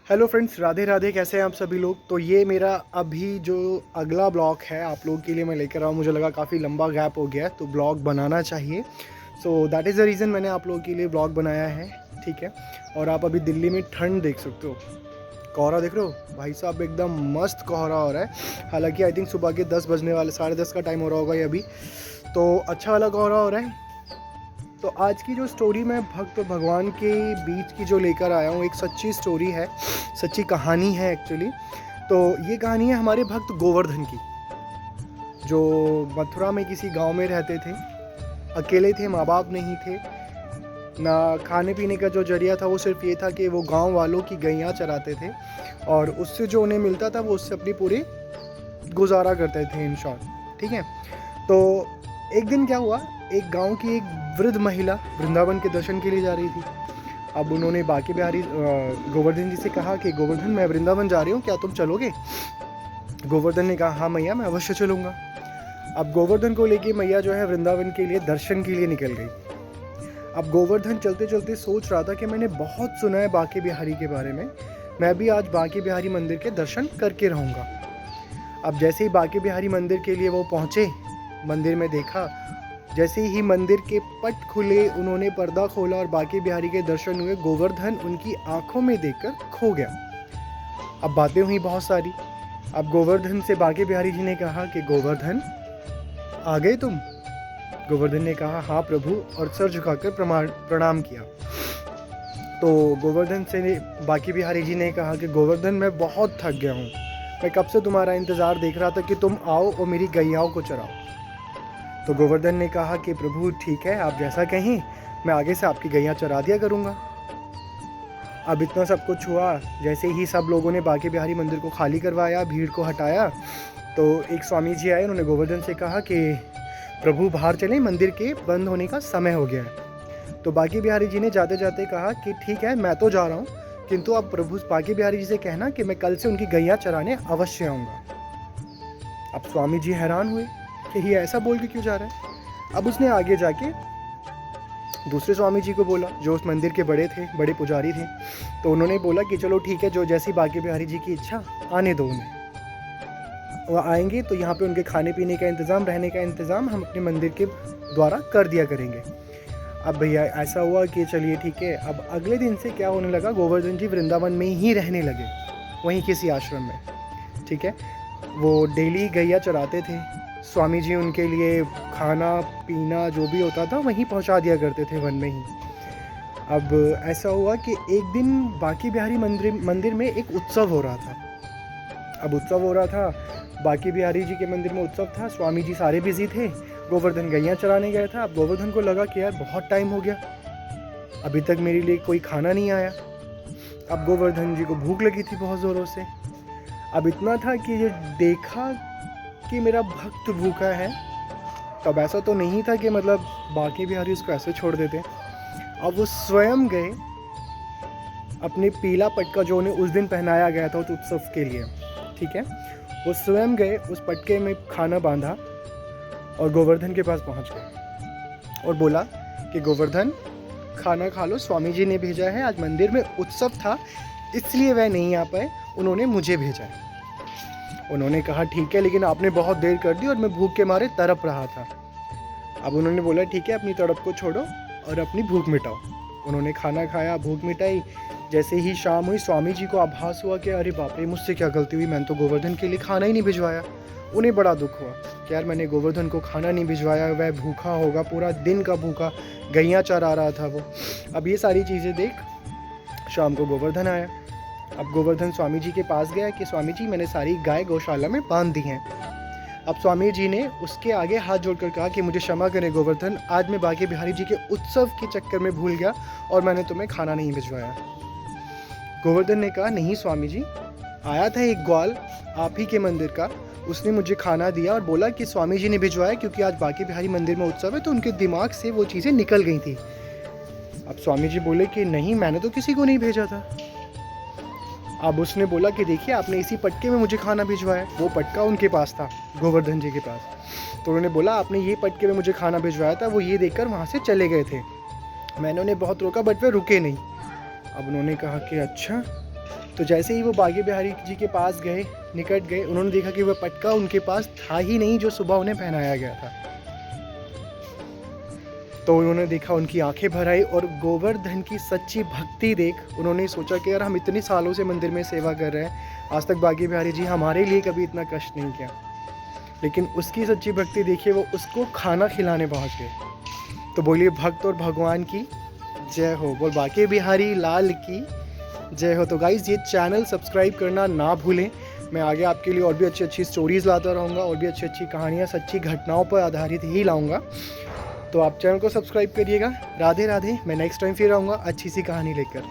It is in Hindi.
Hello friends, Radhe Radhe. कैसे हैं आप सभी लोग। तो ये मेरा अभी जो अगला ब्लॉग है आप लोगों के लिए मैं लेकर आऊँ। मुझे लगा काफ़ी लंबा गैप हो गया है तो ब्लॉग बनाना चाहिए। So that is the reason मैंने आप लोगों के लिए ब्लॉग बनाया है। ठीक है। और आप अभी दिल्ली में ठंड देख सकते हो। कोहरा देख रहे हो भाई साहब, एकदम मस्त कोहरा हो रहा है। हालांकि आई थिंक सुबह के 10 बजने वाले, 10:30 का टाइम हो रहा होगा ये अभी। तो अच्छा वाला कोहरा हो रहा है। तो आज की जो स्टोरी मैं भक्त भगवान के बीच की जो लेकर आया हूँ, एक सच्ची स्टोरी है, सच्ची कहानी है एक्चुअली। तो ये कहानी है हमारे भक्त गोवर्धन की, जो मथुरा में किसी गांव में रहते थे। अकेले थे, माँ बाप नहीं थे, ना खाने पीने का जो जरिया था वो सिर्फ ये था कि वो गांव वालों की गैयाँ चराते थे और उससे जो उन्हें मिलता था वो उससे अपनी पूरी गुजारा करते थे, इन शॉर्ट। ठीक है। तो एक दिन क्या हुआ, एक गांव की एक वृद्ध महिला वृंदावन के दर्शन के लिए जा रही थी। अब उन्होंने बाकी बिहारी गोवर्धन जी से कहा कि गोवर्धन, मैं वृंदावन जा रही हूँ, क्या तुम चलोगे। गोवर्धन ने कहा हाँ मैया, मैं अवश्य चलूँगा। अब गोवर्धन को लेके मैया जो है वृंदावन के लिए दर्शन के लिए निकल गई। अब गोवर्धन चलते चलते सोच रहा था कि मैंने बहुत सुना है बांके बिहारी के बारे में, मैं भी आज बांके बिहारी मंदिर के दर्शन करके रहूँगा। अब जैसे ही बांके बिहारी मंदिर के लिए वो पहुँचे, मंदिर में देखा, जैसे ही मंदिर के पट खुले, उन्होंने पर्दा खोला और बांके बिहारी के दर्शन हुए। गोवर्धन उनकी आंखों में देखकर खो गया। अब बातें हुई बहुत सारी। अब गोवर्धन से बांके बिहारी जी ने कहा कि गोवर्धन, आ गए तुम। गोवर्धन ने कहा हाँ प्रभु, और सर झुकाकर प्रणाम किया। तो गोवर्धन से बांके बिहारी जी ने कहा कि गोवर्धन, मैं बहुत थक गया हूँ, मैं कब से तुम्हारा इंतज़ार देख रहा था कि तुम आओ और मेरी गैयाओं को चराओ। तो गोवर्धन ने कहा कि प्रभु ठीक है, आप जैसा कहें, मैं आगे से आपकी गैयाँ चरा दिया करूँगा। अब इतना सब कुछ हुआ, जैसे ही सब लोगों ने बांके बिहारी मंदिर को खाली करवाया, भीड़ को हटाया, तो एक स्वामी जी आए। उन्होंने गोवर्धन से कहा कि प्रभु बाहर चलें, मंदिर के बंद होने का समय हो गया है। तो बांके बिहारी जी ने जाते जाते कहा कि ठीक है, मैं तो जा रहा हूँ, किंतु अब प्रभु बांके बिहारी जी से कहना कि मैं कल से उनकी गैयाँ चराने अवश्य आऊँगा। अब स्वामी जी हैरान हुए कि ये ऐसा बोल के क्यों जा रहा है। अब उसने आगे जाके दूसरे स्वामी जी को बोला, जो उस मंदिर के बड़े थे, बड़े पुजारी थे। तो उन्होंने बोला कि चलो ठीक है, जो जैसी बांके बिहारी जी की इच्छा, आने दो उन्हें। वो आएंगे तो यहाँ पे उनके खाने पीने का इंतज़ाम, रहने का इंतज़ाम हम अपने मंदिर के द्वारा कर दिया करेंगे। अब भैया ऐसा हुआ कि चलिए ठीक है। अब अगले दिन से क्या होने लगा, गोवर्धन जी वृंदावन में ही रहने लगे, वहीं किसी आश्रम में। ठीक है। वो डेली गैया चराते थे। स्वामी जी उनके लिए खाना पीना जो भी होता था वहीं पहुंचा दिया करते थे, वन में ही। अब ऐसा हुआ कि एक दिन बांके बिहारी मंदिर में एक उत्सव हो रहा था। अब उत्सव हो रहा था, बांके बिहारी जी के मंदिर में उत्सव था, स्वामी जी सारे बिजी थे, गोवर्धन गैया चराने गया था। अब गोवर्धन को लगा कि यार बहुत टाइम हो गया, अभी तक मेरे लिए कोई खाना नहीं आया। अब गोवर्धन जी को भूख लगी थी बहुत ज़ोरों से। अब इतना था कि ये देखा कि मेरा भक्त भूखा है। तब ऐसा तो नहीं था कि मतलब बांके बिहारी उसको ऐसे छोड़ देते। अब वो स्वयं गए, अपने पीला पटका जो उन्हें उस दिन पहनाया गया था उस उत्सव के लिए, ठीक है, वो स्वयं गए, उस पटके में खाना बांधा और गोवर्धन के पास पहुंच गए और बोला कि गोवर्धन, खाना खा लो, स्वामी जी ने भेजा है, आज मंदिर में उत्सव था इसलिए वह नहीं आ पाए, उन्होंने मुझे भेजा है। उन्होंने कहा ठीक है, लेकिन आपने बहुत देर कर दी और मैं भूख के मारे तड़प रहा था। अब उन्होंने बोला ठीक है, अपनी तड़प को छोड़ो और अपनी भूख मिटाओ। उन्होंने खाना खाया, भूख मिटाई। जैसे ही शाम हुई, स्वामी जी को आभास हुआ कि अरे बाप रे, मुझसे क्या गलती हुई, मैंने तो गोवर्धन के लिए खाना ही नहीं भिजवाया। उन्हें बड़ा दुख हुआ कि यार मैंने गोवर्धन को खाना नहीं भिजवाया, वह भूखा होगा, पूरा दिन का भूखा, गैयाँ चरा रहा था वो। अब ये सारी चीज़ें देख शाम को गोवर्धन आया। अब गोवर्धन स्वामी जी के पास गया कि स्वामी जी, मैंने सारी गाय गौशाला में बांध दी हैं। अब स्वामी जी ने उसके आगे हाथ जोड़कर कहा कि मुझे क्षमा करें गोवर्धन, आज मैं बांके बिहारी जी के उत्सव के चक्कर में भूल गया और मैंने तुम्हें खाना नहीं भिजवाया। गोवर्धन ने कहा नहीं स्वामी जी, आया था एक ग्वाल आप ही के मंदिर का, उसने मुझे खाना दिया और बोला कि स्वामी जी ने भिजवाया क्योंकि आज बांके बिहारी मंदिर में उत्सव है, तो उनके दिमाग से वो चीज़ें निकल गई थी। अब स्वामी जी बोले कि नहीं, मैंने तो किसी को नहीं भेजा था। अब उसने बोला कि देखिए, आपने इसी पटके में मुझे खाना भिजवाया। वो पटका उनके पास था, गोवर्धन जी के पास। तो उन्होंने बोला आपने ये पटके में मुझे खाना भिजवाया था। वो ये देखकर वहाँ से चले गए थे। मैंने उन्हें बहुत रोका बट वे रुके नहीं। अब उन्होंने कहा कि अच्छा, तो जैसे ही वो बागे बिहारी जी के पास गए, निकट गए, उन्होंने देखा कि वह पटका उनके पास था ही नहीं जो सुबह उन्हें पहनाया गया था। तो उन्होंने देखा, उनकी आंखें भर आई और गोवर्धन की सच्ची भक्ति देख उन्होंने सोचा कि यार हम इतने सालों से मंदिर में सेवा कर रहे हैं, आज तक बागे बिहारी जी हमारे लिए कभी इतना कष्ट नहीं किया। लेकिन उसकी सच्ची भक्ति देखिए, वो उसको खाना खिलाने पहुंच गए। तो बोलिए भक्त और भगवान की जय हो, बोल बाके बिहारी लाल की जय हो। तो गाइज़ ये चैनल सब्सक्राइब करना ना भूलें। मैं आगे आपके लिए और भी अच्छी अच्छी स्टोरीज़ लाता रहूँगा, और भी अच्छी अच्छी कहानियाँ सच्ची घटनाओं पर आधारित ही लाऊँगा। तो आप चैनल को सब्सक्राइब करिएगा। राधे राधे। मैं नेक्स्ट टाइम फिर आऊँगा अच्छी सी कहानी लेकर।